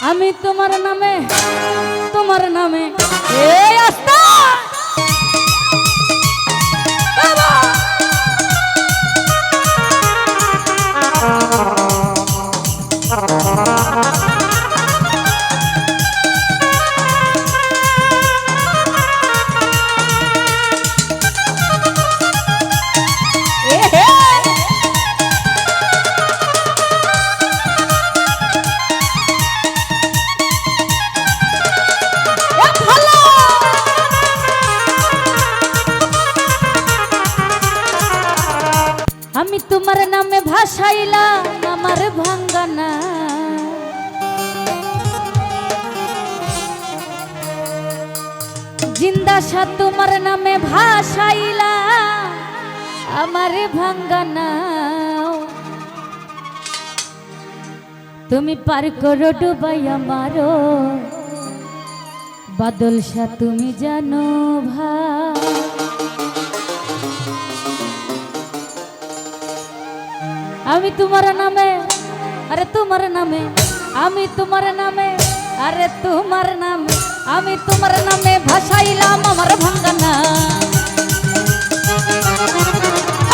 আমি তোমার নামে এই আস্তা বাবা আমি তোমার নামে ভাসাইলাম আমার ভাঙ্গানা জিন্দা সা তোমার নামে ভাসাইলাম আমার ভাঙ্গানা তুমি পার করো ডুবাই আমারো বাদল সা তুমি জানো ভাই আমি তোমার নামে আরে তোমার নামে আমি তোমার নামে আরে তোমার নামে আমি তোমার নামে ভাসাইলাম আমার ভাঙ্গানা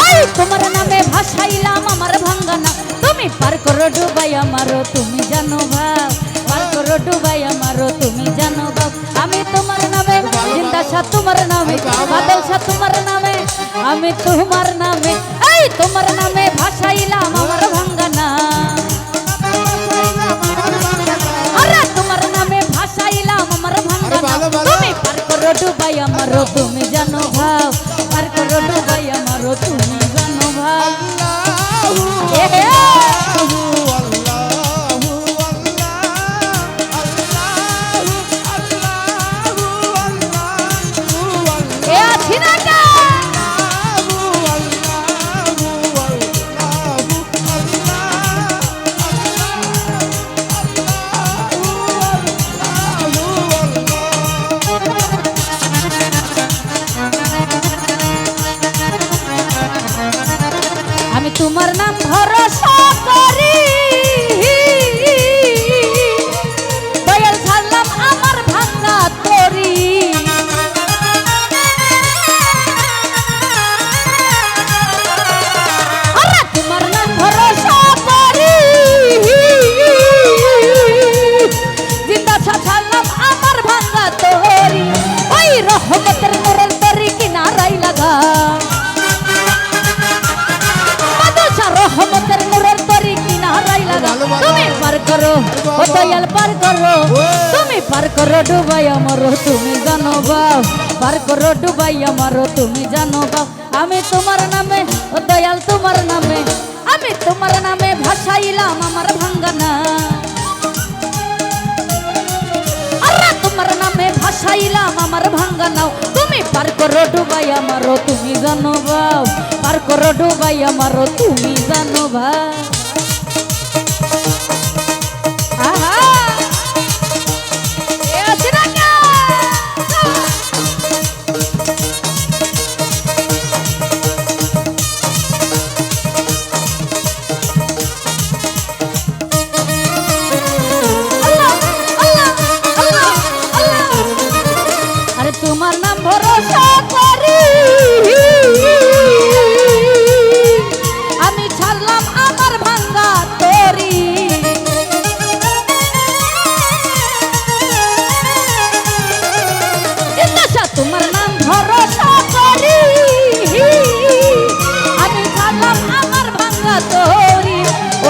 এই তোমার নামে ভাসাইলাম আমার ভাঙ্গানা তুমি পার করো ডুবাই আমারো তুমি জানো ভাব পার করো ডুবাই আমারো তুমি জানো ভাব আমি তোমার নামে জিন্দা সা তোমার নামে বাদল সা তোমার নামে আমি তোমার নামে এই তোমার নামে ভাসাইলাম আমার ভাঙ্গানা আরে তোমার নামে ভাসাইলাম আমার ভাঙ্গানা তুমি পার করো ডুবাই আমারো তুমি জানো ভাব পার করো ডুবাই আমারো তুমি জানো ভাব আমি তোমার নাম ভরসা করি দয়াল ছাড়লাম আমার ভাঙা তরি আরে তোমার নাম ভরসা করি জিন্দা ছাড়লাম আমার ভাঙা তরি ওই রহমতের নূরের তরি কিনারাই লাগা রহমতের নূরের তরি কিনারাই লাগা তুমি পার করো ও দয়াল পার করো তুমি পার করো ডুবাই আমারো তুমি জানো বাপ পার করো ডুবাই আমারো তুমি জানো বাপ আমি তোমার নামে ও দয়াল তোমার নামে আমি তোমার নামে ভাসাইলাম আমার ভাঙ্গানা আরে তোমার নামে ভাসাইলাম আমার ভাঙ্গানা তুমি পার করো ডুবাই আমারো তুমি জানো বাপ পার করো ডুবাই আমারো তুমি জানো ভাই আহা এ আছে না কে আল্লাহ আল্লাহ আল্লাহ আল্লাহ আরে তোমার নাম ভরসা করি আমি ছাড়লাম আমার ভাঙ্গা তরি তোমার নাম ভরসা করি আমি ছাড়লাম আমার ভাঙ্গা তরি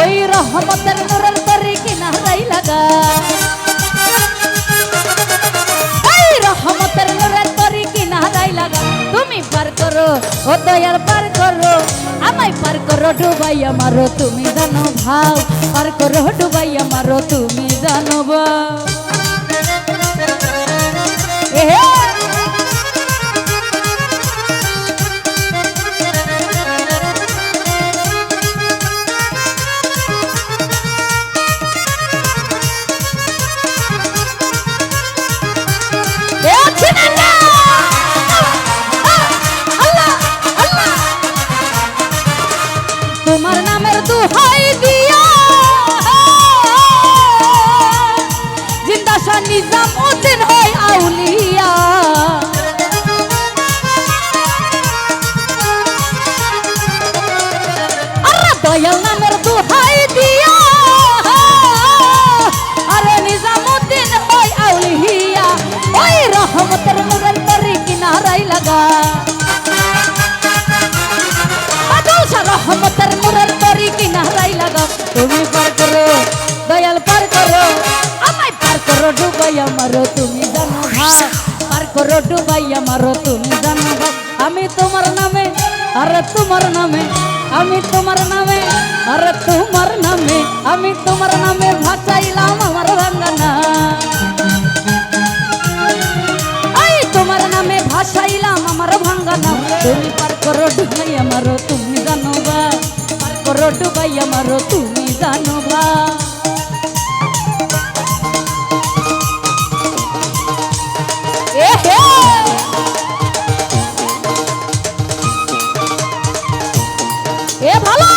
ওই রহমতের নূরের তরি কিনারাই লাগা ওই রহমতের নূরের তরি কিনারাই লাগা তুমি পার করো ও দয়াল পার করো আমায় পার করো ডুবাই আমারো তুমি জানো ভাও পার করো ডুবাই আমারো তুমি জানো ভাও তোমার নামের দোহাই দিয়া নিজামুদ্দিন হয় আউলিয়া আরে দয়াল নামের দোহাই দিয়া আরে নিজামুদ্দিন হয় আউলিয়া ওই রহমতের নূরের তরি কিনারাই লাগা রহমতের নূরের তরি কিনারাই লাগা তুমি পার করো দয়াল পার করো আমায় পার করো ডুবাইয়া মারো তুমি জানো ভাই পার করো ডুবাইয়া মারো তুমি জানো ভাই আমি তোমার নামে আরে তোমার নামে আমি তোমার নামে আরে তোমার নামে আমি তোমার নামে ভাসাইলাম আমার ভাঙ্গানা এই তোমার নামে ভাসাইলাম আমার ভাঙ্গানা তুমি পার করো ডুবাইয়া মারো তুমি জানো ভাই পার করো ডুবাইয়া মারো তুমি জানো ভাই এ ভালো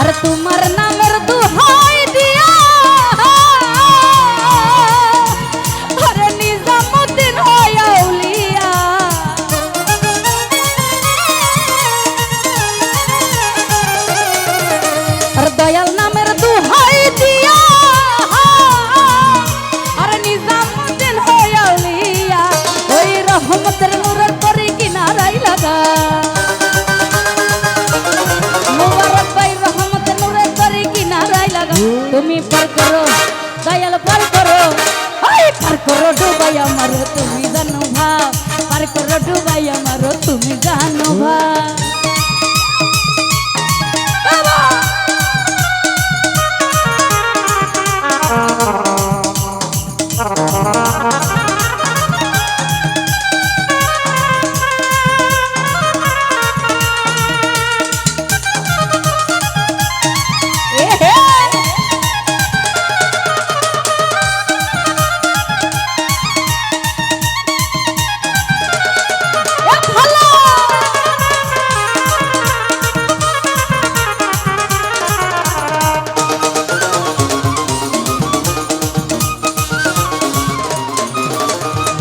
আর তোমার নামের দোহাই দিয়া আরে নিজামুদ্দিন হয় আউলিয়া আর দয়াল নামের দোহাই দিয়া আরে নিজামুদ্দিন হয় আউলিয়া ওই রহমতের নূরের তরি কিনারাই লাগা তুমি পার করো দয়াল পার করো পার করো ডুবাইয়া মারো তুমি জানো ভাই পার করো ডুবাইয়া মারো তুমি জানো ভাই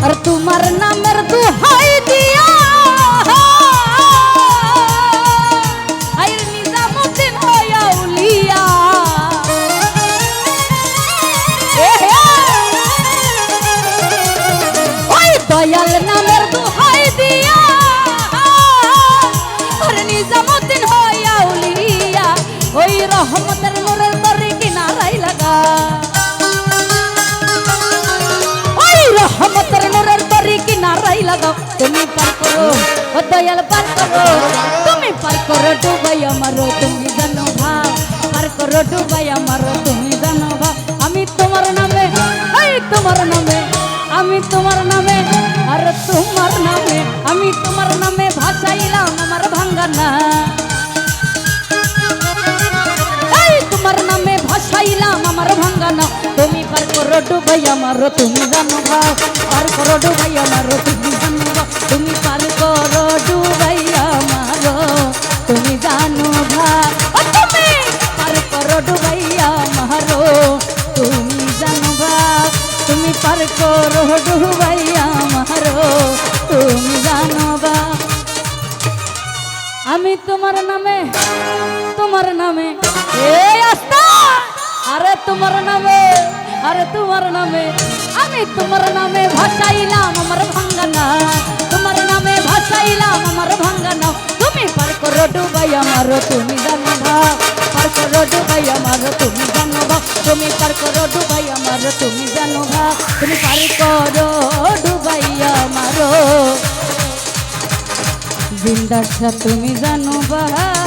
আর তোমার নামের দোহাই দিয়া আইর নিজামুদ্দিন হয় আউলিয়া ওই দয়াল নামের দোহাই দিয়া আর নিজামুদ্দিন হয় আউলিয়া ওই রহমতের নূরের তরি কিনারাই লাগা রহমতের নূরের তরি কিনারাই লাগাও তুমি পার করো ও দয়াল পার করো তুমি পার করো ডুবাইয়া মারো তুমি জানো ভাই পার করো ডুবাইয়া মারো তুমি জানো ভাই আমি তোমার নামে এই তোমার নামে আমি তোমার নামে আর তোমার নামে আমি তোমার নামে ভাসাইলাম আমার ভাঙ্গানা তোমার নামে ভাসাইলাম আমার ভাঙ্গানা তুমি পার করো ডুবাইয়া মারো তুমি জানো ভাই পার করো ডুবাইয়া মারো তুমি জানো ভাই তুমি পার করো ডুবাইয়া মারো তুমি জানো ভাই তুমি পার করো ডুবাইয়া মারো তুমি জানো ভাই তুমি পার করো ডুবাইয়া মারো তুমি জানো ভাই আমি তোমার নামে এই আস্তা আরে তোমার নামে আমি তোমার নামে ভাসাইলাম আমার ভাঙ্গানা তোমার নামে ভাসাইলাম আমার ভাঙ্গানা তুমি পার করো ডুবাইয়া মারো তুমি জানো ভাই পার করো ডুবাইয়া মারো তুমি জানো ভাই তুমি পার করো ডুবাইয়া মারো তুমি জানো ভাই তুমি পার করো ডুবাইয়া মারো জিন্দাশা তুমি জানো ভাই